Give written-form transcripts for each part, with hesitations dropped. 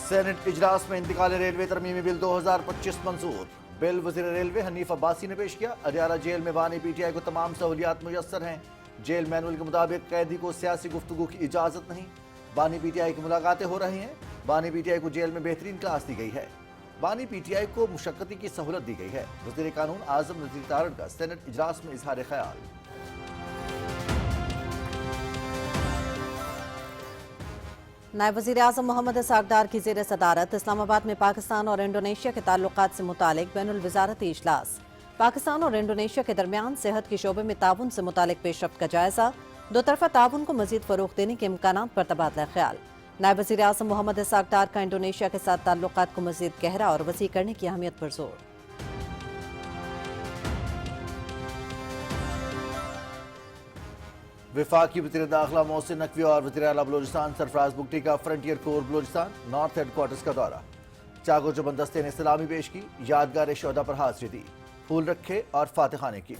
Saint اجلاس میں انتقال ریلوے ترمیمی بل 2025 منظور۔ بل وزیر ریلوے حنیف عباسی نے پیش کیا۔ ادیارہ جیل میں بانی پی ٹی آئی کو تمام سہولیات میسر ہیں۔ جیل مینول کے مطابق قیدی کو سیاسی گفتگو کی اجازت نہیں۔ بانی پی ٹی آئی کی ملاقاتیں ہو رہی ہیں۔ بانی پی ٹی آئی کو جیل میں بہترین کلاس دی گئی ہے۔ بانی پی ٹی آئی کو مشقتی کی سہولت دی گئی ہے۔ وزیر قانون اعظم نذیر تارڑ کا سینٹ اجلاس میں اظہار خیال۔ نائب وزیر اعظم محمد اسحاق ڈار کی زیر صدارت اسلام آباد میں پاکستان اور انڈونیشیا کے تعلقات سے متعلق بین الوزارتی اجلاس۔ پاکستان اور انڈونیشیا کے درمیان صحت کے شعبے میں تعاون سے متعلق پیش رفت کا جائزہ۔ دو طرفہ تعاون کو مزید فروغ دینے کے امکانات پر تبادلہ خیال۔ نائب وزیر اعظم محمد اسحاق ڈار کا انڈونیشیا کے ساتھ تعلقات کو مزید گہرا اور وسیع کرنے کی اہمیت پر زور۔ وفاقی وزیر داخلہ محسن نقوی اور وزیر اعلیٰ بلوچستان سرفراز بگٹی کا فرنٹیئر کور بلوچستان نارتھ ہیڈ کوارٹرز کا دورہ۔ چاگو چوبند دستے نے سلامی پیش کی، یادگار شہداء پر حاضری دی، پھول رکھے اور فاتح خانے کی۔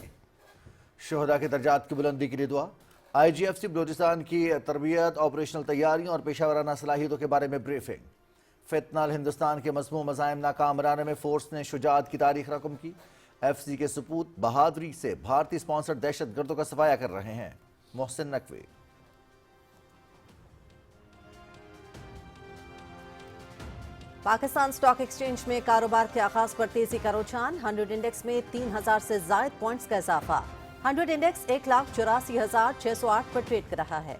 شہداء کے درجات کی بلندی کے لیے دعا۔ آئی جی ایف سی بلوچستان کی تربیت، آپریشنل تیاریوں اور پیشہ ورانہ صلاحیتوں کے بارے میں بریفنگ۔ فتنہ ہندوستان کے مضموع مزاحم ناکام بنانے میں فورس نے شجاعت کی تاریخ رقم کی۔ ایف سی کے سپوت بہادری سے بھارتی اسپانسرڈ دہشت گردوں کا صفایا کر رہے ہیں، محسن نقوی۔ پاکستان سٹاک ایکسچینج میں کاروبار کے آغاز پر تیزی کا رجحان۔ 100 انڈیکس میں 3000 سے زائد پوائنٹس کا اضافہ۔ 100 انڈیکس 1,84,608 پر ٹریڈ کر رہا ہے۔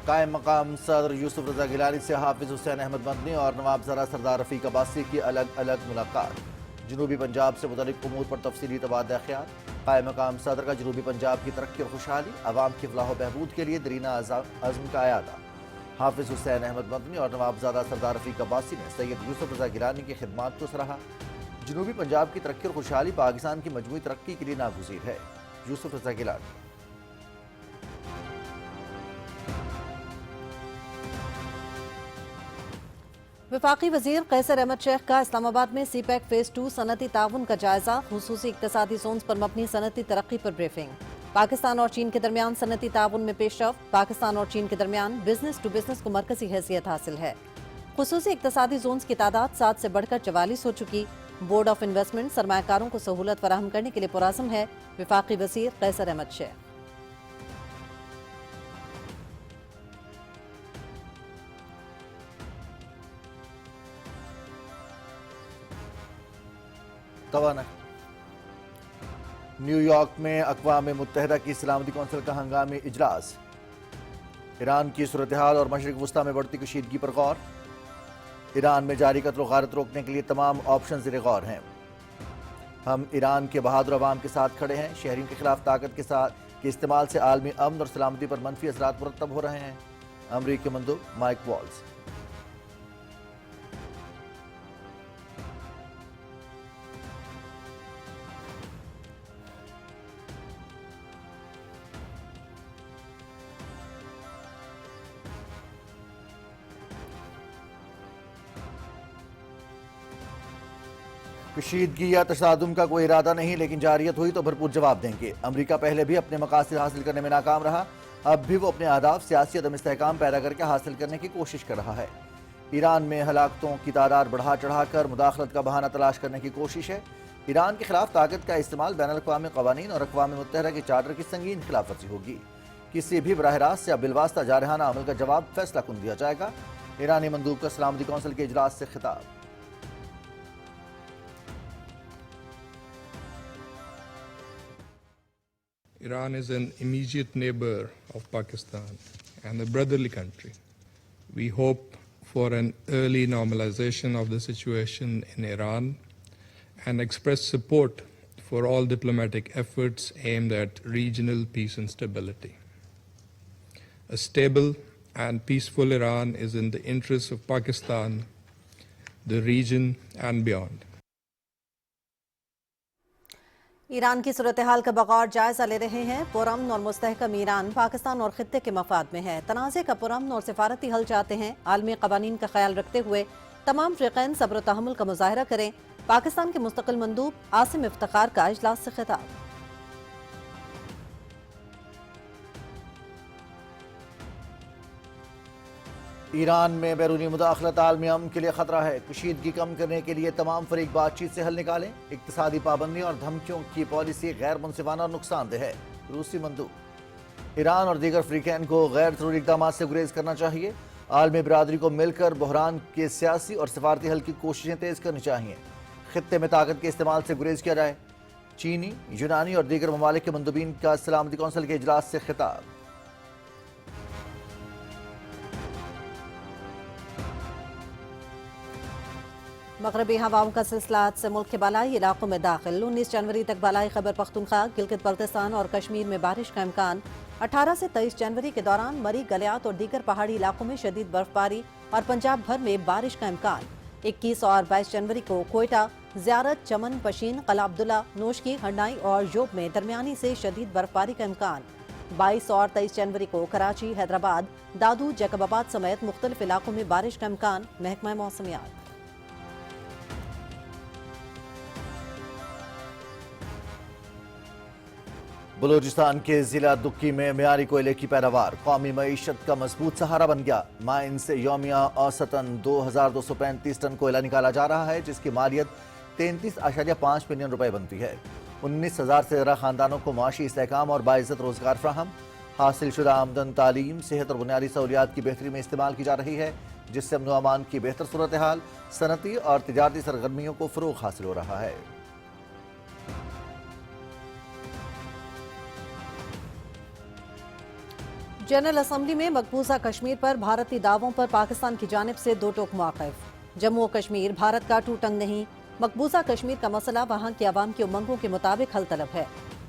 قائم مقام صدر یوسف رضا گیلانی سے حافظ حسین احمد مدنی اور نواب زرہ سردار رفیق عباسی کی الگ الگ ملاقات۔ جنوبی پنجاب سے متعلق امور پر تفصیلی تبادلہ خیال۔ قائم مقام صدر کا جنوبی پنجاب کی ترقی اور خوشحالی، عوام کی فلاح و بہبود کے لیے دیرینہ عزم کا اعادہ۔ حافظ حسین احمد مدنی اور نواب زادہ سردار رفیق عباسی نے سید یوسف رضا گیلانی کی خدمات کو سراہا۔ جنوبی پنجاب کی ترقی اور خوشحالی پاکستان کی مجموعی ترقی کے لیے ناگزیر ہے، یوسف رضا گیلانی۔ وفاقی وزیر قیصر احمد شیخ کا اسلام آباد میں سی پیک فیز 2 صنعتی تعاون کا جائزہ۔ خصوصی اقتصادی زونز پر مبنی صنعتی ترقی پر بریفنگ۔ پاکستان اور چین کے درمیان صنعتی تعاون میں پیش رفت۔ پاکستان اور چین کے درمیان بزنس ٹو بزنس کو مرکزی حیثیت حاصل ہے۔ خصوصی اقتصادی زونز کی تعداد 7 سے بڑھ کر 44 ہو چکی۔ بورڈ آف انویسٹمنٹ سرمایہ کاروں کو سہولت فراہم کرنے کے لیے پرعزم ہے، وفاقی وزیر قیصر احمد شیخ۔ نیو یارک میں اقوام متحدہ کی سلامتی کونسل کا ہنگامی اجلاس۔ ایران کی صورتحال اور مشرق وسطی میں بڑھتی کشیدگی پر غور۔ ایران میں جاری قتل و غارت روکنے کے لیے تمام آپشن زیر غور ہیں۔ ہم ایران کے بہادر عوام کے ساتھ کھڑے ہیں۔ شہریوں کے خلاف طاقت کے استعمال سے عالمی امن اور سلامتی پر منفی اثرات مرتب ہو رہے ہیں، امریکی مندوب مائک والز۔ کشیدگی یا تصادم کا کوئی ارادہ نہیں، لیکن جارحیت ہوئی تو بھرپور جواب دیں گے۔ امریکہ پہلے بھی اپنے مقاصد حاصل کرنے میں ناکام رہا، اب بھی وہ اپنے اہداف سیاسی عدم استحکام پیدا کر کے حاصل کرنے کی کوشش کر رہا ہے۔ ایران میں ہلاکتوں کی تعداد بڑھا چڑھا کر مداخلت کا بہانہ تلاش کرنے کی کوشش ہے۔ ایران کے خلاف طاقت کا استعمال بین الاقوامی قوانین اور اقوام متحدہ کے چارٹر کی سنگین خلاف ورزی ہوگی۔ کسی بھی براہ راست یا بالواسطہ جارحانہ عمل کا جواب فیصلہ کن دیا جائے گا۔ ایرانی مندوب کا سلامتی کونسل کے اجلاس سے خطاب۔ Iran is an immediate neighbor of Pakistan and a brotherly country. We hope for an early normalization of the situation in Iran and express support for all diplomatic efforts aimed at regional peace and stability. A stable and peaceful Iran is in the interests of Pakistan, the region and beyond. Iran کی صورتحال کا بغور جائزہ لے رہے ہیں۔ پرامن اور مستحکم ایران پاکستان اور خطے کے مفاد میں ہے۔ تنازع کا پرامن اور سفارتی حل چاہتے ہیں۔ عالمی قوانین کا خیال رکھتے ہوئے تمام فریقین صبر و تحمل کا مظاہرہ کریں۔ پاکستان کے مستقل مندوب عاصم افتخار کا اجلاس سے خطاب۔ ایران میں بیرونی مداخلت عالمی امن کے لیے خطرہ ہے، کشیدگی کم کرنے کے لیے تمام فریق بات چیت سے حل نکالیں، اقتصادی پابندی اور دھمکیوں کی پالیسی غیر منصفانہ اور نقصان دہ ہے، روسی مندوب۔ ایران اور دیگر فریقین کو غیر ضروری اقدامات سے گریز کرنا چاہیے، عالمی برادری کو مل کر بحران کے سیاسی اور سفارتی حل کی کوششیں تیز کرنی چاہیے، خطے میں طاقت کے استعمال سے گریز کیا جائے۔ چینی، یونانی اور دیگر ممالک کے مندوبین کا سلامتی کونسل کے اجلاس سے خطاب۔ مغربی ہواؤں کا سلسلہ آج سے ملک کے بالائی علاقوں میں داخل، 19 جنوری تک بالائی خیبر پختونخوا، گلگت بلتستان اور کشمیر میں بارش کا امکان۔ 18 سے 23 جنوری کے دوران مری، گلیات اور دیگر پہاڑی علاقوں میں شدید برفباری اور پنجاب بھر میں بارش کا امکان۔ 21 اور 22 جنوری کو کوئٹہ، زیارت، چمن، پشین، قلعہ عبداللہ، نوشکی، ہرنائی اور یوب میں درمیانی سے شدید برفباری کا امکان۔ 22 اور 23 جنوری کو کراچی، حیدرآباد، دادو، جیکب آباد سمیت مختلف علاقوں میں بارش کا امکان، محکمہ موسمیات۔ بلوچستان کے ضلع دکی میں معیاری کوئلے کی پیداوار قومی معیشت کا مضبوط سہارا بن گیا۔ مائن سے یومیہ اوسطاً 2235 ٹن کوئلہ نکالا جا رہا ہے، جس کی مالیت 33.5 ملین روپے بنتی ہے۔ 19,000 سے زیادہ خاندانوں کو معاشی استحکام اور باعزت روزگار فراہم۔ حاصل شدہ آمدن تعلیم، صحت اور بنیادی سہولیات کی بہتری میں استعمال کی جا رہی ہے، جس سے امن و امان کی بہتر صورتحال، صنعتی اور تجارتی سرگرمیوں کو فروغ حاصل ہو رہا ہے۔ جنرل اسمبلی میں مقبوضہ کشمیر پر بھارتی دعووں پر پاکستان کی جانب سے دو ٹوک مواقف۔ جموں و کشمیر بھارت کا ٹوٹنگ نہیں، مقبوضہ کشمیر کا مسئلہ وہاں کی عوام کی امنگوں کے مطابق حل طلب ہے۔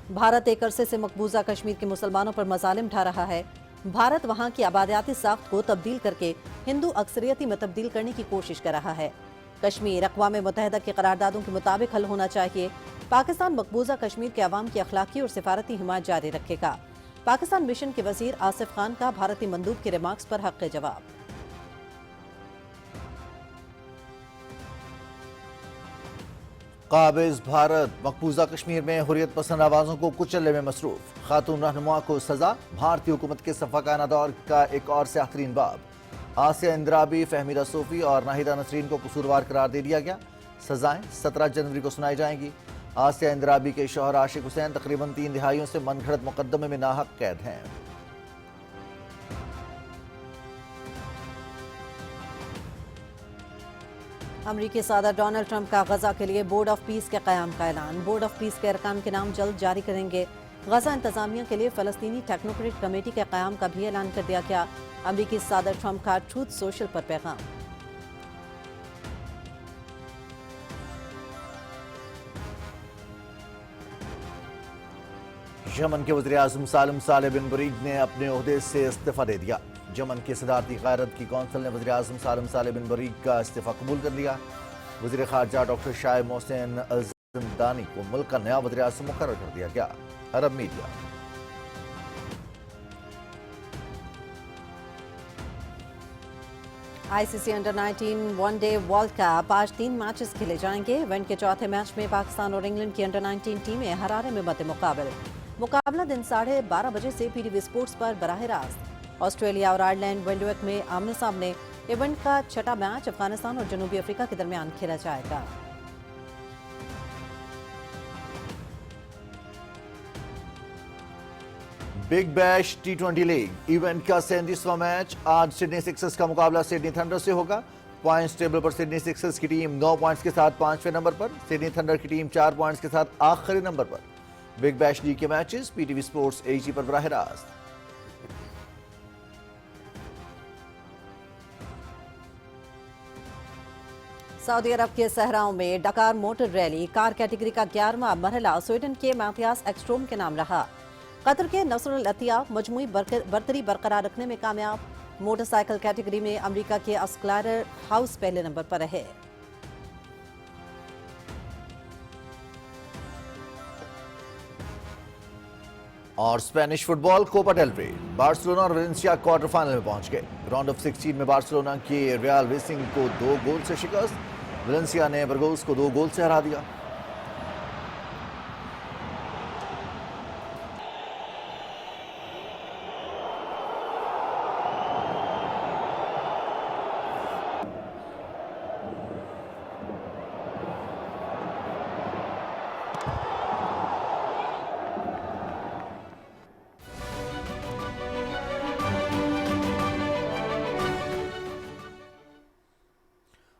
بھارت ایک عرصے سے مقبوضہ کشمیر کے مسلمانوں پر مظالم ڈھا رہا ہے۔ بھارت وہاں کی آبادیاتی ساخت کو تبدیل کر کے ہندو اکثریتی میں تبدیل کرنے کی کوشش کر رہا ہے۔ کشمیر اقوام متحدہ کی قراردادوں کے مطابق حل ہونا چاہیے۔ پاکستان مقبوضہ کشمیر کے عوام کی اخلاقی اور سفارتی حمایت جاری رکھے گا۔ پاکستان مشن کے وزیر آصف خان کا بھارتی مندوب کے ریمارکس پر حق جواب۔ قابض بھارت مقبوضہ کشمیر میں حریت پسند آوازوں کو کچلنے میں مصروف، خاتون رہنما کو سزا، بھارتی حکومت کے صفاقانہ دور کا ایک اور سیاہ ترین باب۔ آسیہ اندرابی، فہمیدہ صوفی اور ناہیدہ نسرین کو قصوروار قرار دے دیا گیا۔ سزائیں 17 جنوری کو سنائی جائیں گی۔ آسیہ اندرابی کے شوہر عاشق حسین تقریباً 3 دہائیوں سے من گھڑت مقدمے میں ناحق قید ہیں۔ امریکی صدر ڈونلڈ ٹرمپ کا غزہ کے لیے بورڈ آف پیس کے قیام کا اعلان۔ بورڈ آف پیس کے ارکان کے نام جلد جاری کریں گے۔ غزہ انتظامیہ کے لیے فلسطینی ٹیکنوکریٹ کمیٹی کے قیام کا بھی اعلان کر دیا گیا۔ امریکی صدر ٹرمپ کا ٹروتھ سوشل پر پیغام۔ یمن کے وزیر اعظم سالم صالح بن بریج نے اپنے عہدے سے استعفیٰ دے دیا۔ یمن کی صدارتی قیادت کی کونسل نے وزیر اعظم سالم صالح بن بریج کا استعفیٰ قبول کر لیا۔ وزیر خارجہ ڈاکٹر شاہ محسن الزندانی کو ملک کا نیا وزیر اعظم مقرر کر دیا گیا۔ Arab media. I C C under 19 one day world cup آج 3 میچز کھیلے جائیں گے۔ ایونٹ کے چوتھے میچ میں پاکستان اور انگلینڈ کی انڈر 19 ٹیمیں حرارے میں مد مقابل۔ مقابلہ دن 12:30 بجے سے پی ٹی وی اسپورٹس پر براہ راست۔ آسٹریلیا اور آئرلینڈ وینڈویک میں آمنے سامنے۔ ایونٹ کا چھٹا میچ افغانستان اور جنوبی افریقہ کے درمیان کھیلا جائے گا۔ بگ بیش ٹی20 لیگ ایونٹ کا 37واں میچ آج سڈنی سکسرز کا مقابلہ سڈنی تھنڈر سے ہوگا۔ پوائنٹس ٹیبل پر سڈنی سکسرز کی ٹیم 9 پوائنٹس کے ساتھ 5ویں نمبر پر، سڈنی تھنڈر کی ٹیم 4 پوائنٹس کے ساتھ آخری نمبر پر۔ بگ بیش لیگ کے matches P T V sports H D پر براہ راست۔ سعودی عرب کے صحراؤں میں Dakar motor rally car category کا 11واں مرحلہ سویڈن کے میتھیاس ایکسٹروم کے نام رہا۔ قطر کے نصر العطیہ مجموعی برتری برقرار رکھنے میں کامیاب۔ موٹر سائیکل کیٹیگری میں امریکہ کے اسکلائر ہاؤس پہلے نمبر پر رہے۔ اور اسپینش فٹ بال کوپا ڈیل رے، بارسلونا اور ویلنسیا کوارٹر فائنل میں پہنچ گئے۔ راؤنڈ آف 16 میں بارسلونا کی ریال ریسنگ کو 2 گول سے شکست، ویلنسیا نے برگوس کو 2 گول سے ہرا دیا۔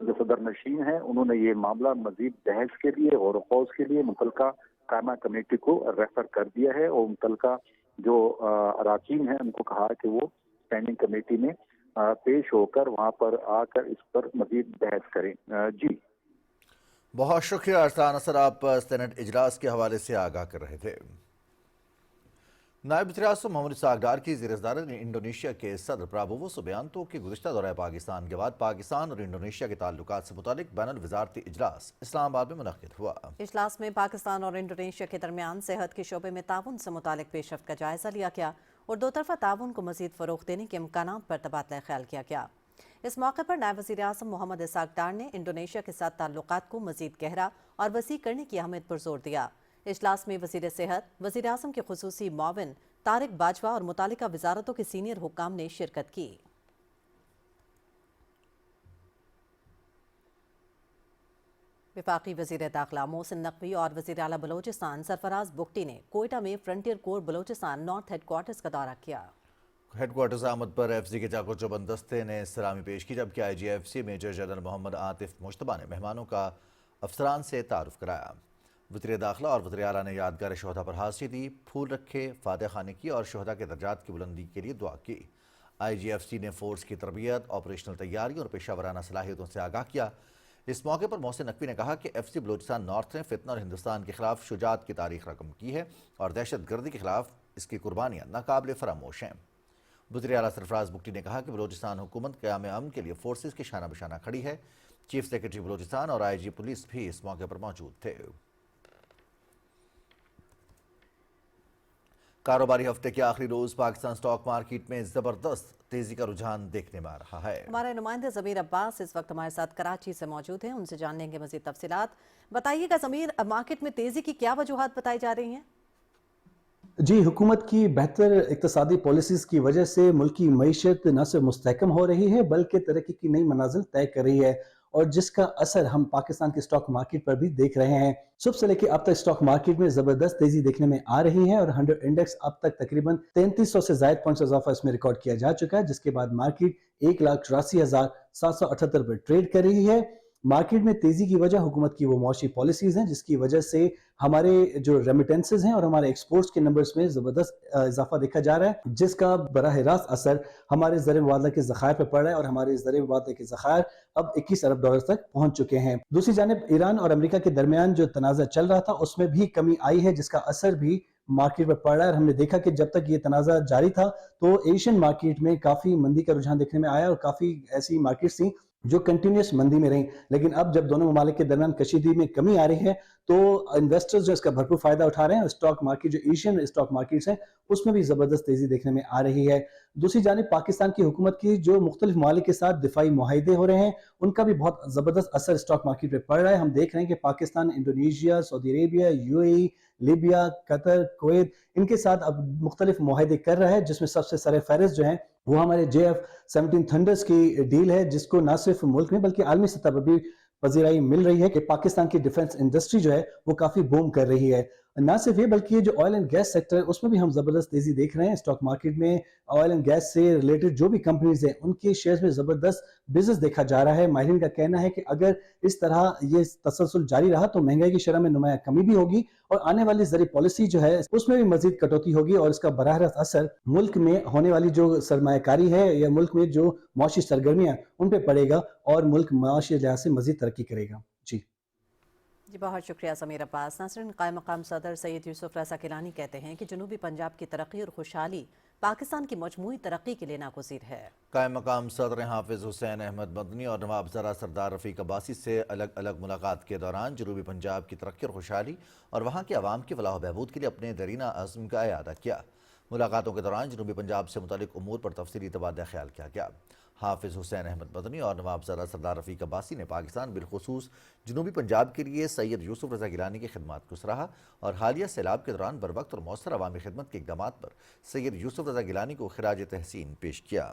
جو صدر نشین ہیں انہوں نے یہ معاملہ مزید بحث کے لیے غور و خوض کے لیے متعلقہ قائمہ کمیٹی کو ریفر کر دیا ہے اور متعلقہ جو اراکین ہیں ان کو کہا کہ وہ اسٹینڈنگ کمیٹی میں پیش ہو کر وہاں پر آ کر اس پر مزید بحث کریں. جی بہت شکریہ ارسلان اثر، آپ سینٹ اجلاس کے حوالے سے آگاہ کر رہے تھے. نائب وزیر اعظم محمد اسحاق ڈار کی زیر صدارت انڈونیشیا کے صدر پرابوو سبیانتو کے گزشتہ دورہ پاکستان کے بعد پاکستان اور انڈونیشیا کے تعلقات سے متعلق بین الوزارتی اجلاس اسلام آباد میں منعقد ہوا. اجلاس میں پاکستان اور انڈونیشیا کے درمیان صحت کے شعبے میں تعاون سے متعلق پیش رفت کا جائزہ لیا گیا اور دو طرفہ تعاون کو مزید فروغ دینے کے امکانات پر تبادلہ خیال کیا گیا. اس موقع پر نائب وزیر اعظم محمد اسحاق ڈار نے انڈونیشیا کے ساتھ تعلقات کو مزید گہرا اور وسیع کرنے کی اہمیت پر زور دیا. اجلاس میں وزیر صحت، وزیر اعظم کے خصوصی معاون طارق باجوہ اور متعلقہ وزارتوں کے سینئر حکام نے شرکت کی. وفاقی وزیر داخلہ محسن نقوی اور وزیر اعلیٰ بلوچستان سرفراز بگٹی نے کوئٹہ میں فرنٹیئر کور بلوچستان نارتھ ہیڈ کوارٹرز کا دورہ کیا. ہیڈ کوارٹرز آمد پر ایف سی کے چاکو چوبند دستے نے سلامی پیش کی، جبکہ آئی جی ایف سی میجر جنرل محمد عاطف مشتبہ نے مہمانوں کا افسران سے تعارف کرایا. وزیر داخلہ اور وزیر اعلیٰ نے یادگار شہدا پر حاضری دی، پھول رکھے، فاتح خانی کی اور شہدا کے درجات کی بلندی کے لیے دعا کی. آئی جی ایف سی نے فورس کی تربیت، آپریشنل تیاری اور پیشہ ورانہ صلاحیتوں سے آگاہ کیا. اس موقع پر محسن نقوی نے کہا کہ ایف سی بلوچستان نارتھ نے فتنہ اور ہندوستان کے خلاف شجاعت کی تاریخ رقم کی ہے اور دہشت گردی کے خلاف اس کی قربانیاں ناقابل فراموش ہیں. وزیر اعلیٰ سرفراز بگٹی نے کہا کہ بلوچستان حکومت قیام امن کے لیے فورسز کے شانہ بشانہ کھڑی ہے. چیف سیکرٹری بلوچستان اور آئی جی پولیس بھی اس موقع پر موجود تھے. کاروباری ہفتے کے آخری روز پاکستان سٹاک مارکیٹ میں زبردست تیزی کا رجحان دیکھنے میں آ رہا ہے. ہمارے نمائندے ضمیر عباس اس وقت ہمارے ساتھ کراچی سے موجود ہیں، ان سے جان لیں گے مزید تفصیلات. بتائیے گا ضمیر، مارکیٹ میں تیزی کی کیا وجوہات بتائی جا رہی ہیں؟ جی، حکومت کی بہتر اقتصادی پالیسیز کی وجہ سے ملکی معیشت نہ صرف مستحکم ہو رہی ہے بلکہ ترقی کی نئی منازل طے کر رہی ہے، اور جس کا اثر ہم پاکستان کے سٹاک مارکیٹ پر بھی دیکھ رہے ہیں. صبح سے لے کے اب تک سٹاک مارکیٹ میں زبردست تیزی دیکھنے میں آ رہی ہے اور 100 انڈیکس اب تک تقریباً 3300 سے زائد پوائنٹس اضافہ اس میں ریکارڈ کیا جا چکا ہے، جس کے بعد مارکیٹ 1,84,778 پر ٹریڈ کر رہی ہے. مارکیٹ میں تیزی کی وجہ حکومت کی وہ معاشی پالیسیز ہیں جس کی وجہ سے ہمارے جو ریمیٹنسز ہیں اور ہمارے ایکسپورٹس کے نمبرز میں زبردست اضافہ دیکھا جا رہا ہے، جس کا براہ راست اثر ہمارے زر مبادلہ کے ذخائر پر پڑ رہا ہے اور ہمارے زر مبادلہ کے ذخائر اب 21 ارب ڈالر تک پہنچ چکے ہیں. دوسری جانب ایران اور امریکہ کے درمیان جو تنازع چل رہا تھا اس میں بھی کمی آئی ہے، جس کا اثر بھی مارکیٹ پر پڑ رہا ہے. اور ہم نے دیکھا کہ جب تک یہ تنازع جاری تھا تو ایشین مارکیٹ میں کافی مندی کا رجحان دیکھنے میں آیا اور کافی ایسی مارکیٹس تھیں جو کنٹینیوس مندی میں رہیں. لیکن اب جب دونوں ممالک کے درمیان کشیدگی میں کمی آ رہی ہے تو انویسٹرز جو اس کا بھرپور فائدہ اٹھا رہے ہیں. اسٹاک مارکیٹ جو ایشین اسٹاک مارکیٹس ہیں اس میں بھی زبردست تیزی دیکھنے میں آ رہی ہے. دوسری جانب پاکستان کی حکومت کی جو مختلف ممالک کے ساتھ دفاعی معاہدے ہو رہے ہیں ان کا بھی بہت زبردست اثر اسٹاک مارکیٹ پہ پڑ رہا ہے. ہم دیکھ رہے ہیں کہ Pakistan Indonesia, Saudi Arabia, U A E, Libya, Qatar, Kuwait ان کے ساتھ اب مختلف معاہدے کر رہا ہے، جس میں سب سے سر فہرست جو ہیں وہ ہمارے JF-17 تھنڈرز کی ڈیل ہے، جس کو نہ صرف ملک میں بلکہ عالمی سطح پر بھی پذیرائی مل رہی ہے کہ پاکستان کی ڈیفنس انڈسٹری جو ہے وہ کافی بوم کر رہی ہے. نہ صرف یہ بلکہ یہ جو آئل اینڈ گیس سیکٹر ہے اس میں بھی ہم زبردست تیزی دیکھ رہے ہیں. اسٹاک مارکیٹ میں آئل اینڈ گیس سے ریلیٹڈ جو بھی کمپنیز ہیں ان کے شیئرز میں زبردست بزنس دیکھا جا رہا ہے. ماہرین کا کہنا ہے کہ اگر اس طرح یہ تسلسل جاری رہا تو مہنگائی کی شرح میں نمایاں کمی بھی ہوگی اور آنے والی زرعی پالیسی جو ہے اس میں بھی مزید کٹوتی ہوگی اور اس کا براہ راست اثر ملک میں ہونے والی جو سرمایہ کاری ہے یا ملک میں جو معاشی سرگرمیاں ان پہ پڑے گا اور ملک معاشی لحاظ سے مزید ترقی کرے گا. جی بہت شکریہ ضمیر عباس. ناظرین، قائم مقام صدر سید یوسف رضا گیلانی کہتے ہیں کہ جنوبی پنجاب کی ترقی اور خوشحالی پاکستان کی مجموعی ترقی کے لیے ناگزیر ہے. قائم مقام صدر حافظ حسین احمد مدنی اور نواب زرہ سردار رفیق عباسی سے الگ الگ ملاقات کے دوران جنوبی پنجاب کی ترقی اور خوشحالی اور وہاں کے عوام کی فلاح و بہبود کے لیے اپنے دیرینہ عزم کا اعادہ کیا. ملاقاتوں کے دوران جنوبی پنجاب سے متعلق امور پر تفصیلی تبادلہ خیال کیا گیا. حافظ حسین احمد مدنی اور نواب زرہ سردار رفیق عباسی نے پاکستان بالخصوص جنوبی پنجاب کے لیے سید یوسف رضا گیلانی کی خدمات کو سراہا اور حالیہ سیلاب کے دوران بروقت اور مؤثر عوامی خدمت کے اقدامات پر سید یوسف رضا گیلانی کو خراج تحسین پیش کیا.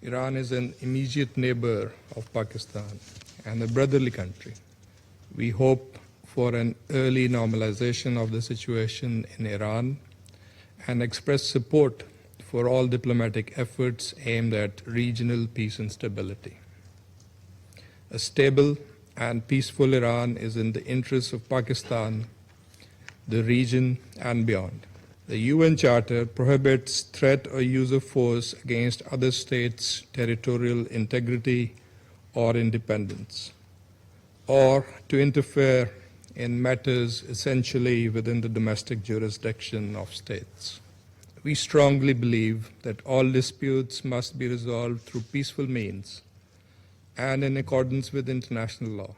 Iran is an immediate neighbor of Pakistan and a brotherly country. We hope for an early normalization of the situation in Iran and express support for all diplomatic efforts aimed at regional peace and stability. A stable and peaceful Iran is in the interests of Pakistan, the region, and beyond. The UN Charter prohibits threat or use of force against other states' territorial integrity or independence. or to interfere in matters essentially within the domestic jurisdiction of states. We strongly believe that all disputes must be resolved through peaceful means and in accordance with international law.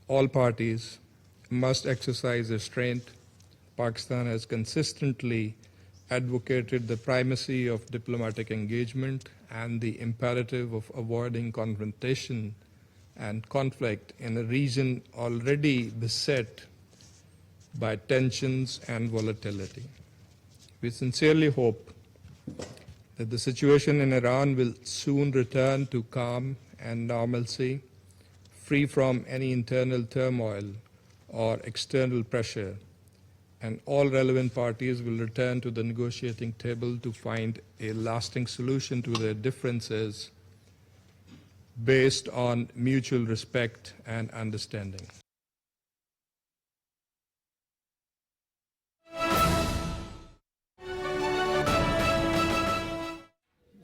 All parties must exercise restraint. Pakistan has consistently advocated the primacy of diplomatic engagement and the imperative of avoiding confrontation and conflict in a region already beset by tensions and volatility. We sincerely hope that the situation in Iran will soon return to calm and normalcy, free from any internal turmoil or external pressure, and all relevant parties will return to the negotiating table to find a lasting solution to their differences based on mutual respect and understanding.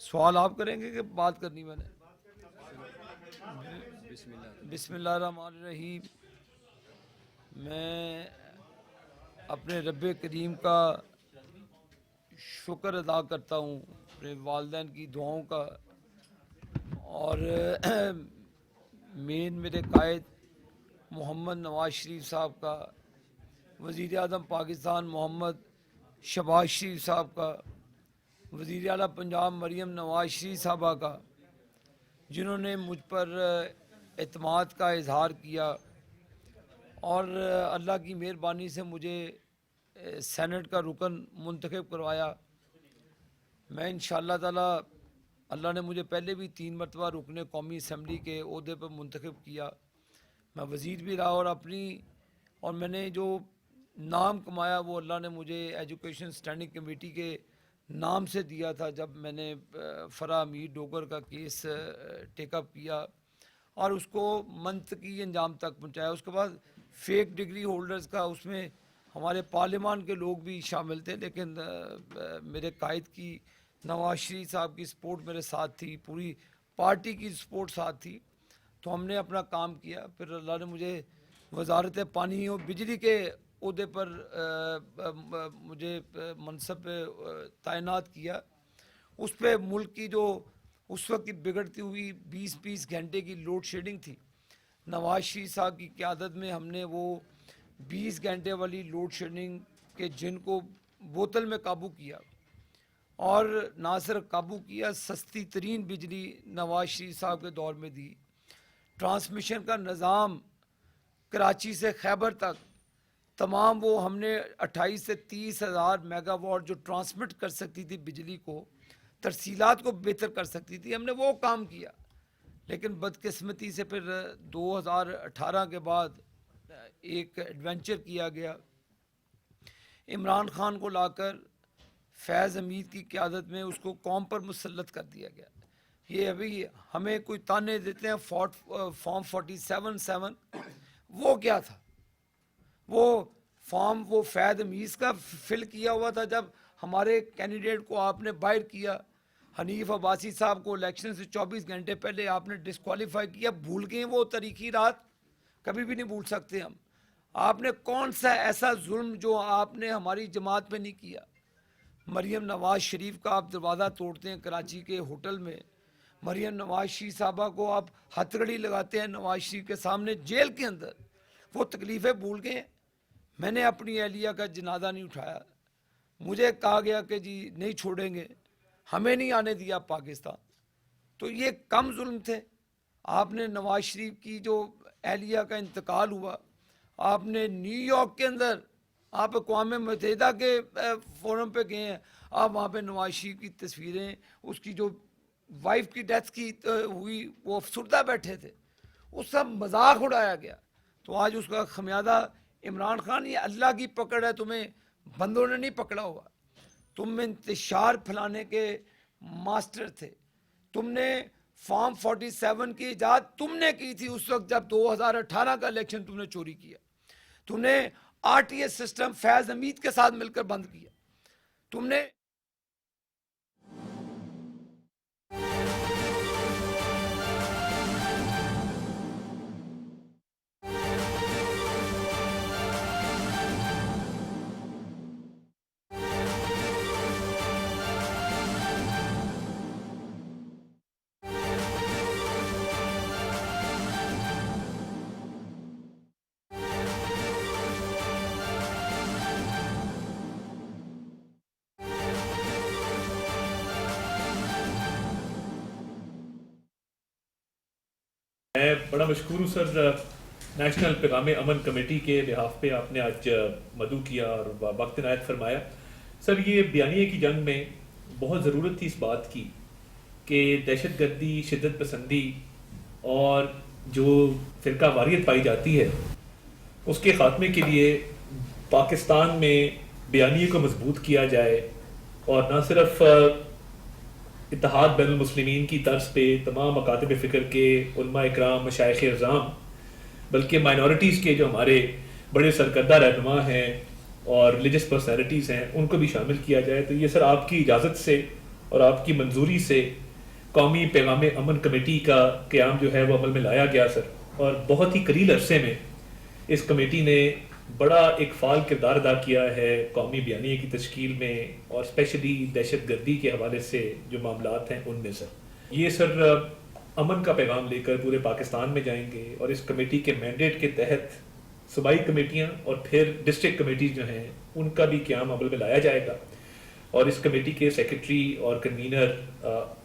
سوال آپ کریں گے کہ بات کرنی میں نے؟ بسم اللہ الرحمن الرحیم. میں اپنے رب کریم کا شکر ادا کرتا ہوں، اپنے والدین کی دعاؤں کا، اور میرے قائد محمد نواز شریف صاحب کا، وزیر اعظم پاکستان محمد شہباز شریف صاحب کا، وزیر اعلیٰ پنجاب مریم نواز شریف صاحبہ کا، جنہوں نے مجھ پر اعتماد کا اظہار کیا اور اللہ کی مہربانی سے مجھے سینٹ کا رکن منتخب کروایا. میں انشاءاللہ تعالی، اللہ نے مجھے پہلے بھی 3 مرتبہ رکن قومی اسمبلی کے عہدے پر منتخب کیا. میں وزیر بھی رہا، اور میں نے جو نام کمایا وہ اللہ نے مجھے ایجوکیشن اسٹینڈنگ کمیٹی کے نام سے دیا تھا، جب میں نے فرا امیر ڈوگر کا کیس ٹیک اپ کیا اور اس کو منطقی انجام تک پہنچایا. اس کے بعد فیک ڈگری ہولڈرز کا، اس میں ہمارے پارلیمان کے لوگ بھی شامل تھے، لیکن میرے قائد کی، نواز شریف صاحب کی سپورٹ میرے ساتھ تھی، پوری پارٹی کی سپورٹ ساتھ تھی، تو ہم نے اپنا کام کیا. پھر اللہ نے مجھے وزارت پانی اور بجلی کے عہدے پر مجھے منصب پہ تعینات کیا. اس پہ ملک کی جو اس وقت کی بگڑتی ہوئی 20 گھنٹے کی لوڈ شیڈنگ تھی، نواز شریف صاحب کی قیادت میں ہم نے وہ 20 گھنٹے والی لوڈ شیڈنگ کے جن کو بوتل میں قابو کیا، اور نہ صرف قابو کیا، سستی ترین بجلی نواز شریف صاحب کے دور میں دی. ٹرانسمیشن کا نظام کراچی سے خیبر تک تمام وہ ہم نے 28 سے 30 ہزار میگا واٹ جو ٹرانسمٹ کر سکتی تھی بجلی کو، ترسیلات کو بہتر کر سکتی تھی، ہم نے وہ کام کیا. لیکن بدقسمتی سے پھر 2018 کے بعد ایک ایڈونچر کیا گیا. عمران خان کو لا کر فیض حمید کی قیادت میں اس کو قوم پر مسلط کر دیا گیا. یہ ابھی ہمیں کوئی تانے دیتے ہیں فارم 47-7، وہ کیا تھا؟ وہ فارم وہ فیض حمید کا فل کیا ہوا تھا. جب ہمارے کینڈیڈیٹ کو آپ نے باہر کیا، حنیف عباسی صاحب کو الیکشن سے 24 گھنٹے پہلے آپ نے ڈسکوالیفائی کیا. بھول گئے وہ تاریخی رات؟ کبھی بھی نہیں بھول سکتے ہم. آپ نے کون سا ایسا ظلم جو آپ نے ہماری جماعت پہ نہیں کیا؟ مریم نواز شریف کا آپ دروازہ توڑتے ہیں کراچی کے ہوٹل میں، مریم نواز شریف صاحبہ کو آپ ہتھکڑی لگاتے ہیں نواز شریف کے سامنے جیل کے اندر. وہ تکلیفیں بھول گئے. میں نے اپنی اہلیہ کا جنازہ نہیں اٹھایا. مجھے کہا گیا کہ جی نہیں چھوڑیں گے، ہمیں نہیں آنے دیا پاکستان. تو یہ کم ظلم تھے. آپ نے نواز شریف کی جو اہلیہ کا انتقال ہوا، آپ نے نیو یارک کے اندر، آپ اقوام متحدہ کے فورم پہ گئے ہیں، آپ وہاں پہ نواز شریف کی تصویریں، اس کی جو وائف کی ڈیتھ کی ہوئی وہ افسردہ بیٹھے تھے، اس کا مذاق اڑایا گیا. تو آج اس کا خمیازہ عمران خان، یہ اللہ کی پکڑ ہے، تمہیں بندوں نے نہیں پکڑا ہوا. تم انتشار پھیلانے کے ماسٹر تھے. تم نے فارم 47 کی ایجاد تم نے کی تھی اس وقت جب 2018 کا الیکشن تم نے چوری کیا. تم نے RTS سسٹم فیض حمید کے ساتھ مل کر بند کیا. تم نے میں بڑا مشکور ہوں سر، نیشنل پیغام امن کمیٹی کے لحاظ پہ آپ نے آج مدعو کیا اور وقت عنایت فرمایا. سر یہ بیانیے کی جنگ میں بہت ضرورت تھی اس بات کی کہ دہشت گردی، شدت پسندی اور جو فرقہ واریت پائی جاتی ہے اس کے خاتمے کے لیے پاکستان میں بیانیے کو مضبوط کیا جائے، اور نہ صرف اتحاد بین المسلمین کی طرز پہ تمام مکاتب فکر کے علماء اکرام، مشائخ اعظام، بلکہ مائنورٹیز کے جو ہمارے بڑے سرکردہ رہنما ہیں اور ریلیجس پرسنالٹیز ہیں ان کو بھی شامل کیا جائے. تو یہ سر آپ کی اجازت سے اور آپ کی منظوری سے قومی پیغام امن کمیٹی کا قیام جو ہے وہ عمل میں لایا گیا سر، اور بہت ہی قلیل عرصے میں اس کمیٹی نے بڑا ایک فعال کردار ادا کیا ہے قومی بیانیے کی تشکیل میں، اور اسپیشلی دہشت گردی کے حوالے سے جو معاملات ہیں ان میں سر. یہ سر امن کا پیغام لے کر پورے پاکستان میں جائیں گے، اور اس کمیٹی کے مینڈیٹ کے تحت صوبائی کمیٹیاں اور پھر ڈسٹرکٹ کمیٹیز جو ہیں ان کا بھی قیام عمل میں لایا جائے گا. اور اس کمیٹی کے سیکرٹری اور کنوینر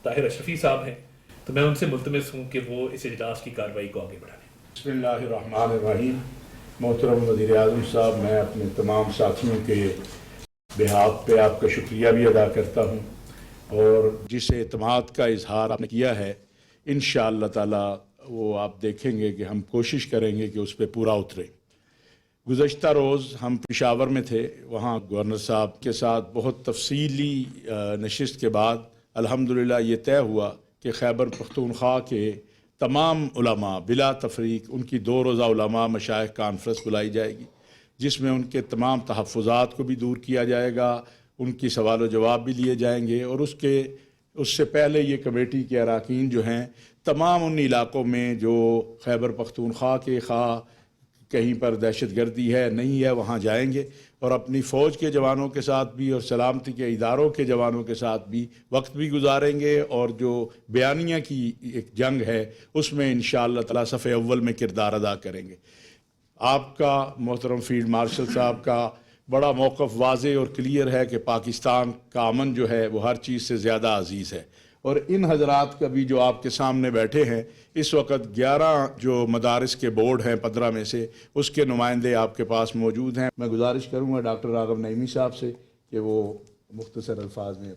طاہر اشرفی صاحب ہیں، تو میں ان سے ملتمس ہوں کہ وہ اس اجلاس کی کارروائی کو آگے بڑھائیں. بسم اللہ الرحمن الرحیم. محترم وزیر اعظم صاحب، میں اپنے تمام ساتھیوں کے بہاف پہ آپ کا شکریہ بھی ادا کرتا ہوں، اور جس اعتماد کا اظہار آپ نے کیا ہے انشاءاللہ تعالی وہ آپ دیکھیں گے کہ ہم کوشش کریں گے کہ اس پہ پورا اتریں. گزشتہ روز ہم پشاور میں تھے، وہاں گورنر صاحب کے ساتھ بہت تفصیلی نشست کے بعد الحمدللہ یہ طے ہوا کہ خیبر پختونخوا کے تمام علماء بلا تفریق ان کی 2 روزہ علماء مشائخ کانفرنس بلائی جائے گی، جس میں ان کے تمام تحفظات کو بھی دور کیا جائے گا، ان کی سوال و جواب بھی لیے جائیں گے. اور اس سے پہلے یہ کمیٹی کے اراکین جو ہیں تمام ان علاقوں میں جو خیبر پختونخوا کے خواہ کہیں پر دہشت گردی ہے نہیں ہے وہاں جائیں گے، اور اپنی فوج کے جوانوں کے ساتھ بھی اور سلامتی کے اداروں کے جوانوں کے ساتھ بھی وقت بھی گزاریں گے، اور جو بیانیہ کی ایک جنگ ہے اس میں انشاءاللہ تعالی صف اول میں کردار ادا کریں گے. آپ کا محترم فیلڈ مارشل صاحب کا بڑا موقف واضح اور کلیئر ہے کہ پاکستان کا امن جو ہے وہ ہر چیز سے زیادہ عزیز ہے. اور ان حضرات کا بھی جو آپ کے سامنے بیٹھے ہیں اس وقت 11 جو مدارس کے بورڈ ہیں 15 میں سے اس کے نمائندے آپ کے پاس موجود ہیں. میں گزارش کروں گا ڈاکٹر راغب نعیمی صاحب سے کہ وہ مختصر الفاظ میں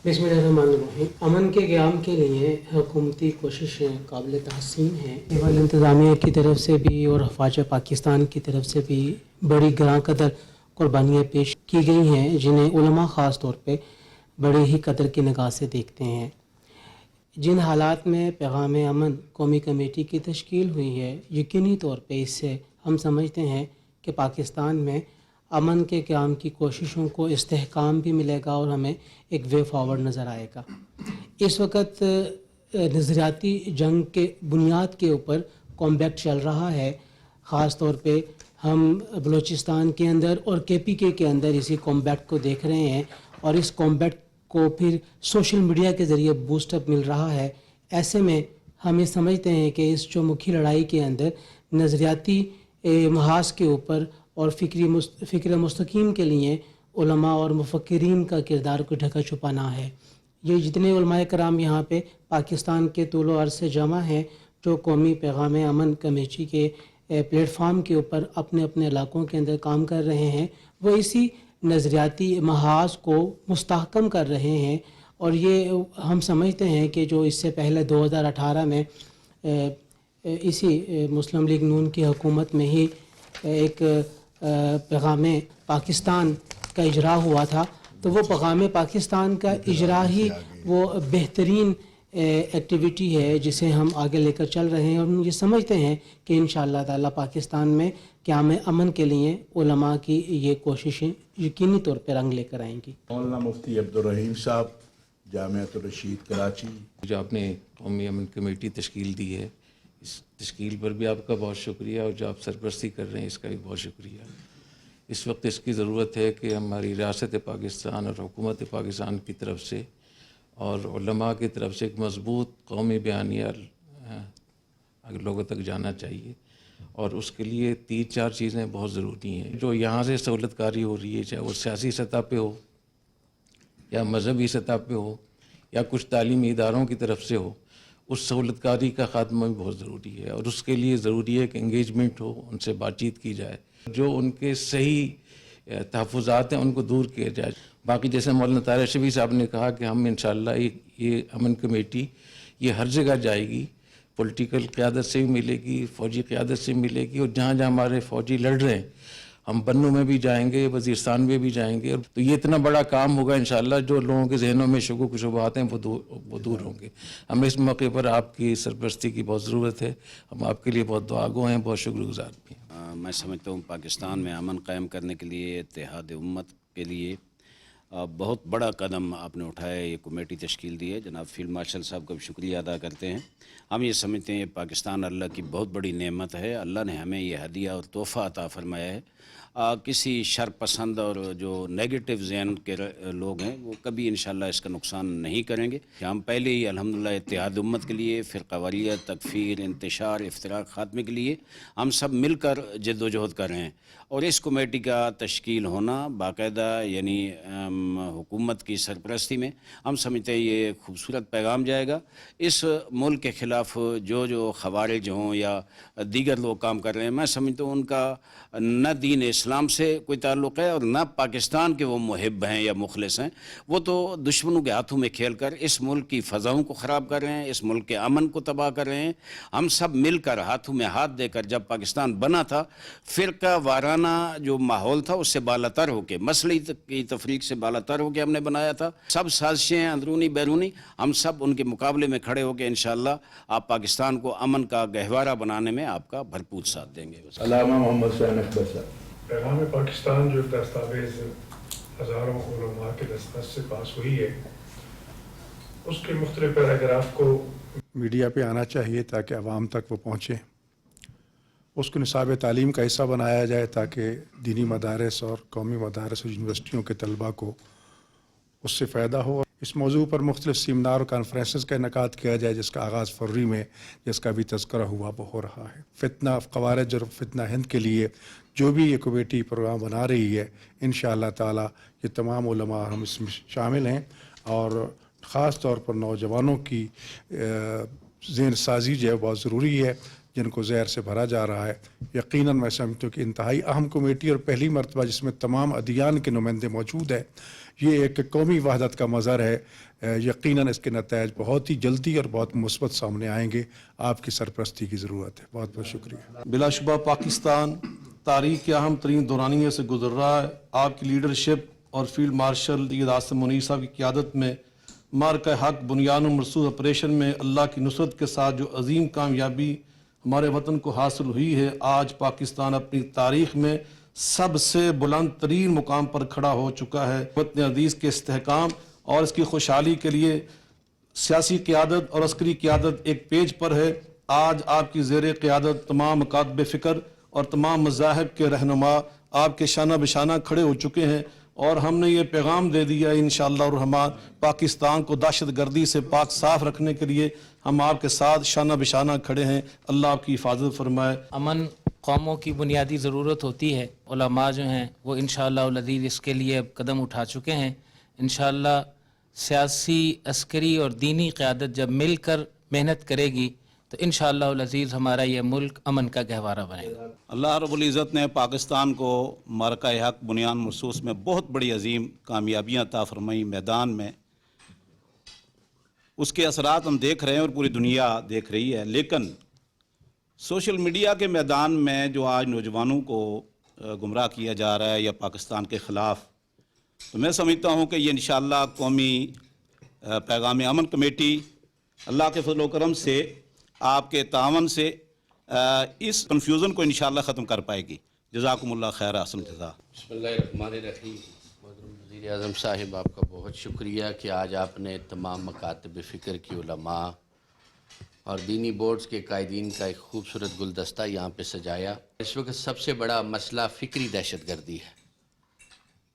بسم اللہ الرحمن الرحیم. امن کے قیام کے لیے حکومتی کوششیں قابل تحسین ہیں. ایوان انتظامیہ کی طرف سے بھی اور افواج پاکستان کی طرف سے بھی بڑی گراں قدر قربانیاں پیش کی گئی ہیں، جنہیں علماء خاص طور پہ بڑے ہی قدر کی نگاہ سے دیکھتے ہیں. جن حالات میں پیغام امن قومی کمیٹی کی تشکیل ہوئی ہے، یقینی طور پہ اس سے ہم سمجھتے ہیں کہ پاکستان میں امن کے قیام کی کوششوں کو استحکام بھی ملے گا اور ہمیں ایک وے فارورڈ نظر آئے گا. اس وقت نظریاتی جنگ کے بنیاد کے اوپر کامبیٹ چل رہا ہے. خاص طور پہ ہم بلوچستان کے اندر اور KPK کے اندر اسی کامبیٹ کو دیکھ رہے ہیں، اور اس کامبیٹ کو پھر سوشل میڈیا کے ذریعے بوسٹ اپ مل رہا ہے. ایسے میں ہم یہ سمجھتے ہیں کہ اس چومکھی لڑائی کے اندر نظریاتی محاذ کے اوپر اور فکر مستقیم کے لیے علماء اور مفکرین کا کردار کو ڈھکا چھپانا ہے. یہ جتنے علماء کرام یہاں پہ پاکستان کے طول و عرض سے جمع ہیں، جو قومی پیغام امن کمیٹی کے پلیٹ فارم کے اوپر اپنے اپنے علاقوں کے اندر کام کر رہے ہیں، وہ اسی نظریاتی محاذ کو مستحکم کر رہے ہیں. اور یہ ہم سمجھتے ہیں کہ جو اس سے پہلے 2018 میں اسی مسلم لیگ نون کی حکومت میں ہی ایک پیغام پاکستان کا اجرا ہوا تھا، تو وہ پیغام پاکستان کا اجرا ہی وہ بہترین ایکٹیویٹی ہے جسے ہم آگے لے کر چل رہے ہیں. اور ہم یہ سمجھتے ہیں کہ انشاءاللہ تعالی پاکستان میں قیام امن کے لیے علماء کی یہ کوششیں یقینی طور پہ رنگ لے کر آئیں گی. مولانا مفتی عبدالرحیم صاحب، جامعۃ الرشید کراچی. جو آپ نے قومی امن کمیٹی تشکیل دی ہے، اس تشکیل پر بھی آپ کا بہت شکریہ، اور جو آپ سرپرستی کر رہے ہیں اس کا بھی بہت شکریہ. اس وقت اس کی ضرورت ہے کہ ہماری ریاست پاکستان اور حکومت پاکستان کی طرف سے اور علماء کی طرف سے ایک مضبوط قومی بیانیہ لوگوں تک جانا چاہیے. اور اس کے لیے 3-4 چیزیں بہت ضروری ہیں. جو یہاں سے سہولت کاری ہو رہی ہے، چاہے وہ سیاسی سطح پہ ہو یا مذہبی سطح پہ ہو یا کچھ تعلیمی اداروں کی طرف سے ہو، اس سہولت کاری کا خاتمہ بھی بہت ضروری ہے، اور اس کے لیے ضروری ہے کہ انگیجمنٹ ہو، ان سے بات چیت کی جائے، جو ان کے صحیح تحفظات ہیں ان کو دور کیا جائے۔ باقی جیسے مولانا طاہر شفیع صاحب نے کہا کہ ہم انشاءاللہ یہ امن کمیٹی یہ ہر جگہ جائے گی، پولیٹیکل قیادت سے بھی ملے گی، فوجی قیادت سے ملے گی، اور جہاں جہاں ہمارے فوجی لڑ رہے ہیں ہم بنوں میں بھی جائیں گے، وزیرستان میں بھی جائیں گے، تو یہ اتنا بڑا کام ہوگا انشاءاللہ، جو لوگوں کے ذہنوں میں شکوک و شبہات ہیں وہ دور ہوں گے۔ ہمیں اس موقع پر آپ کی سرپرستی کی بہت ضرورت ہے، ہم آپ کے لیے بہت دعاگو ہیں، بہت شکر گزار بھی ہیں۔ میں سمجھتا ہوں پاکستان میں امن قائم کرنے کے لیے اتحاد امت کے لیے بہت بڑا قدم آپ نے اٹھایا، یہ کمیٹی تشکیل دی ہے۔ جناب فیلڈ مارشل صاحب کا بھی شکریہ ادا کرتے ہیں۔ ہم یہ سمجھتے ہیں پاکستان اللہ کی بہت بڑی نعمت ہے، اللہ نے ہمیں یہ ہدیہ اور تحفہ عطا فرمایا ہے۔ کسی شر پسند اور جو نیگیٹو ذہن کے لوگ ہیں وہ کبھی انشاءاللہ اس کا نقصان نہیں کریں گے۔ ہم پہلے ہی الحمدللہ اتحاد امت کے لیے، فرقہ واریت، تکفیر، انتشار، افتراق خاتمے کے لیے ہم سب مل کر جد و جہد کر رہے ہیں، اور اس کمیٹی کا تشکیل ہونا باقاعدہ یعنی حکومت کی سرپرستی میں ہم سمجھتے ہیں یہ خوبصورت پیغام جائے گا۔ اس ملک کے خلاف جو خوارج ہوں یا دیگر لوگ کام کر رہے ہیں، میں سمجھتا ہوں ان کا نہ دین اسلام سے کوئی تعلق ہے اور نہ پاکستان کے وہ محب ہیں یا مخلص ہیں، وہ تو دشمنوں کے ہاتھوں میں کھیل کر اس ملک کی فضاؤں کو خراب کر رہے ہیں، اس ملک کے امن کو تباہ کر رہے ہیں۔ ہم سب مل کر ہاتھوں میں ہاتھ دے کر جب پاکستان بنا تھا، فرقہ وارانہ جو ماحول تھا اس سے بالاتر ہو کے، مسئلے کی تفریق سے بالاتر ہو کے ہم نے بنایا تھا۔ سب سازشیں اندرونی بیرونی ہم سب ان کے مقابلے میں کھڑے ہو کے انشاءاللہ آپ پاکستان کو امن کا گہوارہ بنانے میں آپ کا بھرپور ساتھ دیں گے۔ علامہ محمد حسین اکبر صاحب۔ پیغام پاکستان جو دستاویز ہزاروں علماء کے دستخط سے پاس ہوئی ہے، اس کے مختلف پیراگراف کو میڈیا پہ آنا چاہیے تاکہ عوام تک وہ پہنچے، اس کو نصاب تعلیم کا حصہ بنایا جائے تاکہ دینی مدارس اور قومی مدارس اور یونیورسٹیوں کے طلباء کو اس سے فائدہ ہو۔ اس موضوع پر مختلف سیمینار اور کانفرنسز کا انعقاد کیا جائے، جس کا آغاز فروری میں جس کا بھی تذکرہ ہوا وہ ہو رہا ہے۔ فتنہ خوارج اور فتنہ ہند کے لیے جو بھی یہ کمیٹی پروگرام بنا رہی ہے، انشاءاللہ تعالی یہ تمام علماء ہم اس میں شامل ہیں، اور خاص طور پر نوجوانوں کی ذہن سازی جو ہے بہت ضروری ہے، جن کو زہر سے بھرا جا رہا ہے۔ یقیناً میں سمجھتا ہوں کہ انتہائی اہم کمیٹی اور پہلی مرتبہ جس میں تمام ادیان کے نمائندے موجود ہیں، یہ ایک قومی وحدت کا مظہر ہے۔ یقیناً اس کے نتائج بہت ہی جلدی اور بہت مثبت سامنے آئیں گے۔ آپ کی سرپرستی کی ضرورت ہے۔ بہت بہت شکریہ۔ بلا شبہ پاکستان تاریخ کے اہم ترین دورانیے سے گزر رہا ہے۔ آپ کی لیڈرشپ اور فیلڈ مارشل سید آصم منیر صاحب کی قیادت میں مارکہ حق بنیاد و مرصوص آپریشن میں اللہ کی نصرت کے ساتھ جو عظیم کامیابی ہمارے وطن کو حاصل ہوئی ہے، آج پاکستان اپنی تاریخ میں سب سے بلند ترین مقام پر کھڑا ہو چکا ہے۔ وطن عزیز کے استحکام اور اس کی خوشحالی کے لیے سیاسی قیادت اور عسکری قیادت ایک پیج پر ہے۔ آج آپ کی زیر قیادت تمام مکاتب فکر اور تمام مذاہب کے رہنما آپ کے شانہ بشانہ کھڑے ہو چکے ہیں، اور ہم نے یہ پیغام دے دیا ہے انشاءاللہ الرحمن پاکستان کو دہشت گردی سے پاک صاف رکھنے کے لیے ہم آپ کے ساتھ شانہ بشانہ کھڑے ہیں۔ اللہ آپ کی حفاظت فرمائے۔ امن قوموں کی بنیادی ضرورت ہوتی ہے، علماء جو ہیں وہ انشاءاللہ العزیز اس کے لیے قدم اٹھا چکے ہیں۔ انشاءاللہ سیاسی، عسکری اور دینی قیادت جب مل کر محنت کرے گی تو انشاءاللہ العزیز ہمارا یہ ملک امن کا گہوارہ بنے گا۔ اللہ رب العزت نے پاکستان کو معرکہ حق بنیاد مرصوص میں بہت بڑی عظیم کامیابیاں عطا فرمائی میدان میں۔ اس کے اثرات ہم دیکھ رہے ہیں اور پوری دنیا دیکھ رہی ہے، لیکن سوشل میڈیا کے میدان میں جو آج نوجوانوں کو گمراہ کیا جا رہا ہے یا پاکستان کے خلاف، تو میں سمجھتا ہوں کہ یہ انشاءاللہ قومی پیغام امن کمیٹی اللہ کے فضل و کرم سے، آپ کے تعاون سے اس کنفیوژن کو انشاءاللہ ختم کر پائے گی۔ جزاکم اللہ خیر، احسن جزا۔ بسم اللہ الرحمن الرحیم۔ محترم وزیر اعظم صاحب، آپ کا بہت شکریہ کہ آج آپ نے تمام مکاتب فکر کی علماء اور دینی بورڈز کے قائدین کا ایک خوبصورت گلدستہ یہاں پہ سجایا۔ اس وقت سب سے بڑا مسئلہ فکری دہشت گردی ہے،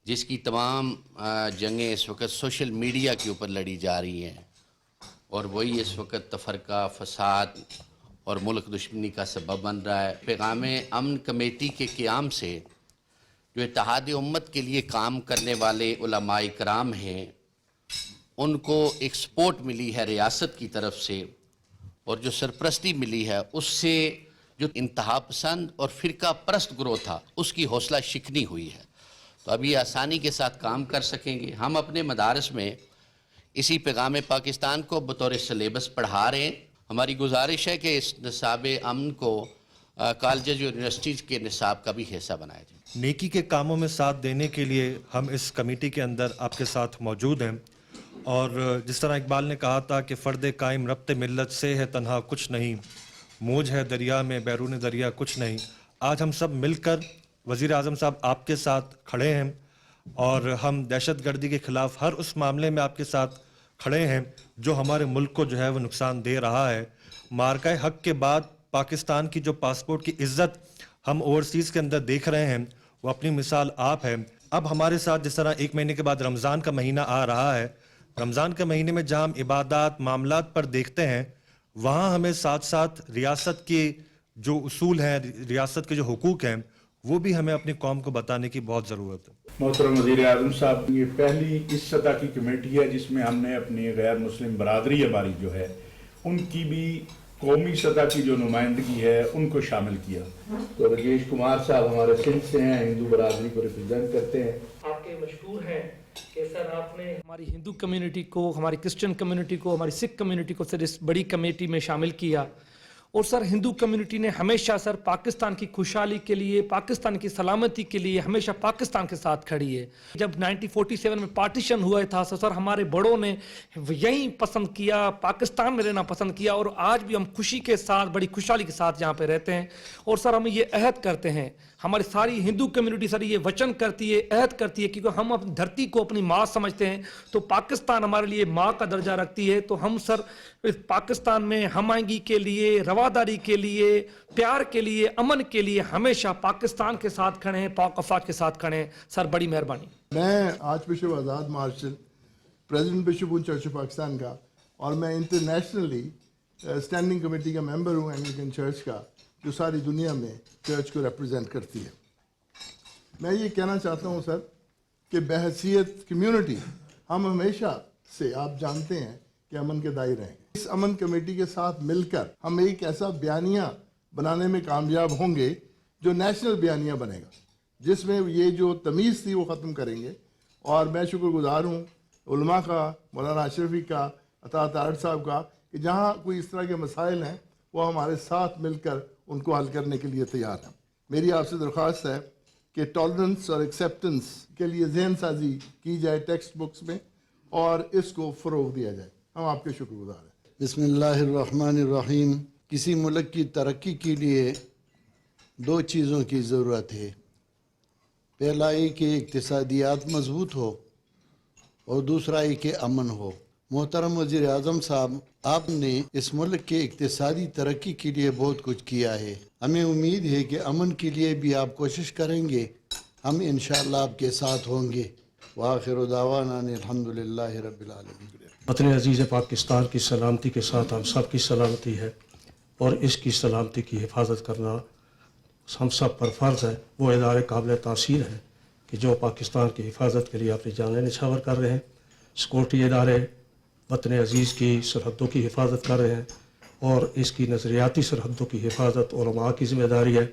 جس کی تمام جنگیں اس وقت سوشل میڈیا کے اوپر لڑی جا رہی ہیں، اور وہی اس وقت تفرقہ، فساد اور ملک دشمنی کا سبب بن رہا ہے۔ پیغام امن کمیٹی کے قیام سے جو اتحاد امت کے لیے کام کرنے والے علماء کرام ہیں، ان کو ایک سپورٹ ملی ہے ریاست کی طرف سے، اور جو سرپرستی ملی ہے اس سے جو انتہا پسند اور فرقہ پرست گروہ تھا اس کی حوصلہ شکنی ہوئی ہے. تو اب یہ آسانی کے ساتھ کام کر سکیں گے. ہم اپنے مدارس میں اسی پیغام پاکستان کو بطور سلیبس پڑھا رہے ہیں. ہماری گزارش ہے کہ اس نصاب امن کو کالجز یونیورسٹیز کے نصاب کا بھی حصہ بنایا جائے. نیکی کے کاموں میں ساتھ دینے کے لیے ہم اس کمیٹی کے اندر آپ کے ساتھ موجود ہیں. اور جس طرح اقبال نے کہا تھا کہ فرد قائم ربط ملت سے ہے تنہا کچھ نہیں، موج ہے دریا میں بیرون دریا کچھ نہیں. آج ہم سب مل کر وزیر اعظم صاحب آپ کے ساتھ کھڑے ہیں اور ہم دہشت گردی کے خلاف ہر اس معاملے میں آپ کے ساتھ کھڑے ہیں جو ہمارے ملک کو جو ہے وہ نقصان دے رہا ہے. مارکہ حق کے بعد پاکستان کی جو پاسپورٹ کی عزت ہم اوورسیز کے اندر دیکھ رہے ہیں وہ اپنی مثال آپ ہے. اب ہمارے ساتھ جس طرح 1 مہینے کے بعد رمضان کا مہینہ آ رہا ہے، رمضان کے مہینے میں جہاں ہم عبادات معاملات پر دیکھتے ہیں وہاں ہمیں ساتھ ساتھ ریاست کے جو اصول ہیں، ریاست کے جو حقوق ہیں وہ بھی ہمیں اپنی قوم کو بتانے کی بہت ضرورت ہے. محترم وزیر اعظم صاحب، یہ پہلی اس سطح کی کمیٹی ہے جس میں ہم نے اپنی غیر مسلم برادری ہماری جو ہے ان کی بھی قومی سطح کی جو نمائندگی ہے ان کو شامل کیا. تو راجیش کمار صاحب ہمارے سندھ سے ہیں، ہندو برادری کو ریپرزینٹ کرتے ہیں. آپ کے مشہور ہیں کہ سر آپ نے ہماری ہندو کمیونٹی کو، ہماری کرسچن کمیونٹی کو، ہماری سکھ کمیونٹی کو سر اس بڑی کمیٹی میں شامل کیا. اور سر ہندو کمیونٹی نے ہمیشہ سر پاکستان کی خوشحالی کے لیے، پاکستان کی سلامتی کے لیے ہمیشہ پاکستان کے ساتھ کھڑی ہے. جب 1947 میں پارٹیشن ہوا تھا سر ہمارے بڑوں نے یہیں پسند کیا، پاکستان میں رہنا پسند کیا، اور آج بھی ہم خوشی کے ساتھ، بڑی خوشحالی کے ساتھ یہاں پہ رہتے ہیں. اور سر ہم یہ عہد کرتے ہیں، ہماری ساری ہندو کمیونٹی سر یہ وچن کرتی ہے، عہد کرتی ہے، کیونکہ ہم اپنی دھرتی کو اپنی ماں سمجھتے ہیں تو پاکستان ہمارے لیے ماں کا درجہ رکھتی ہے. تو ہم سر اس پاکستان میں ہم آہنگی کے لیے، رواداری کے لیے، پیار کے لیے، امن کے لیے ہمیشہ پاکستان کے ساتھ کھڑے ہیں، پاک افواج کے ساتھ کھڑے ہیں. سر بڑی مہربانی. میں آرچ بشپ آزاد مارشل، پریزیڈنٹ بشپ ہوں چرچ آف پاکستان کا، اور میں انٹرنیشنلی اسٹینڈنگ کمیٹی کا ممبر ہوں اینگلیکن چرچ کا، جو ساری دنیا میں چرچ کو ریپرزینٹ کرتی ہے. میں یہ کہنا چاہتا ہوں سر کہ بحیثیت کمیونٹی ہم ہمیشہ سے، آپ جانتے ہیں کہ امن کے دائر ہیں. اس امن کمیٹی کے ساتھ مل کر ہم ایک ایسا بیانیہ بنانے میں کامیاب ہوں گے جو نیشنل بیانیہ بنے گا، جس میں یہ جو تمیز تھی وہ ختم کریں گے. اور میں شکر گزار ہوں علماء کا، مولانا اشرفی کا، عطا طاہر صاحب کا، کہ جہاں کوئی اس طرح کے مسائل ہیں وہ ہمارے ساتھ مل کر ان کو حل کرنے کے لیے تیار ہیں. میری آپ سے درخواست ہے کہ ٹالرنس اور ایکسیپٹنس کے لیے ذہن سازی کی جائے ٹیکسٹ بکس میں اور اس کو فروغ دیا جائے. ہم آپ کے شکر گزار ہیں. بسم اللہ الرحمن الرحیم. کسی ملک کی ترقی کے لیے 2 چیزوں کی ضرورت ہے. پہلا یہ کہ اقتصادیات مضبوط ہو اور دوسرا یہ کہ امن ہو. محترم وزیر اعظم صاحب، آپ نے اس ملک کے اقتصادی ترقی کے لیے بہت کچھ کیا ہے. ہمیں امید ہے کہ امن کے لیے بھی آپ کوشش کریں گے. ہم انشاءاللہ آپ کے ساتھ ہوں گے. وآخر دعوانا الحمدللہ رب العالمین. وطن عزیز پاکستان کی سلامتی کے ساتھ ہم سب کی سلامتی ہے، اور اس کی سلامتی کی حفاظت کرنا ہم سب پر فرض ہے. وہ ادارے قابل تاثیر ہیں کہ جو پاکستان کی حفاظت کے لیے اپنی جانیں نچھاور کر رہے ہیں. سیکورٹی ادارے وطن عزیز کی سرحدوں کی حفاظت کر رہے ہیں، اور اس کی نظریاتی سرحدوں کی حفاظت علماء کی ذمہ داری ہے.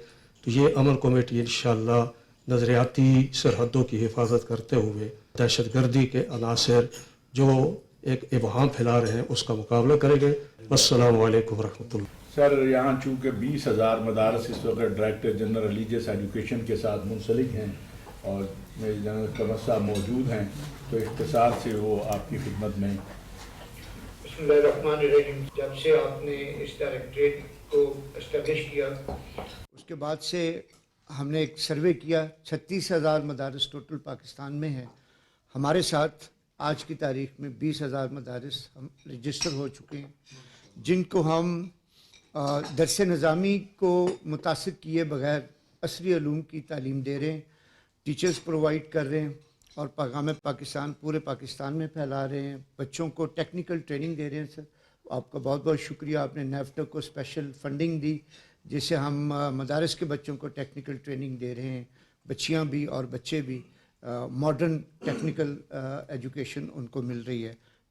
تو یہ امن کمیٹی انشاءاللہ نظریاتی سرحدوں کی حفاظت کرتے ہوئے دہشت گردی کے عناصر جو ایک ابہام پھیلا رہے ہیں اس کا مقابلہ کریں گے. السلام علیکم ورحمۃ اللہ. سر، یہاں چونکہ 20,000 مدارس اس وقت ڈائریکٹر جنرل ریلیجیس ایجوکیشن کے ساتھ منسلک ہیں اور میرے جنرل قمر صاحب موجود ہیں، تو اختصار سے وہ آپ کی خدمت میں. بسم اللہ الرحمن الرحیم. جب سے آپ نے اس ڈائریکٹریٹ کو اسٹیبلش کیا اس کے بعد سے ہم نے ایک سروے کیا. 36,000 مدارس ٹوٹل پاکستان میں ہیں. ہمارے ساتھ آج کی تاریخ میں 20,000 مدارس ہم رجسٹر ہو چکے ہیں، جن کو ہم درس نظامی کو متاثر کیے بغیر عصری علوم کی تعلیم دے رہے ہیں. ٹیچرز پرووائڈ کر رہے ہیں اور پیغام پاکستان پورے پاکستان میں پھیلا رہے ہیں. بچوں کو ٹیکنیکل ٹریننگ دے رہے ہیں. سر آپ کا بہت بہت شکریہ. آپ نے نیفٹا کو اسپیشل فنڈنگ دی جس سے ہم مدارس کے بچوں کو ٹیکنیکل ٹریننگ دے رہے ہیں. بچیاں بھی اور بچے بھی ماڈرن ٹیکنیکل ایجوکیشن ان کو مل رہی ہے.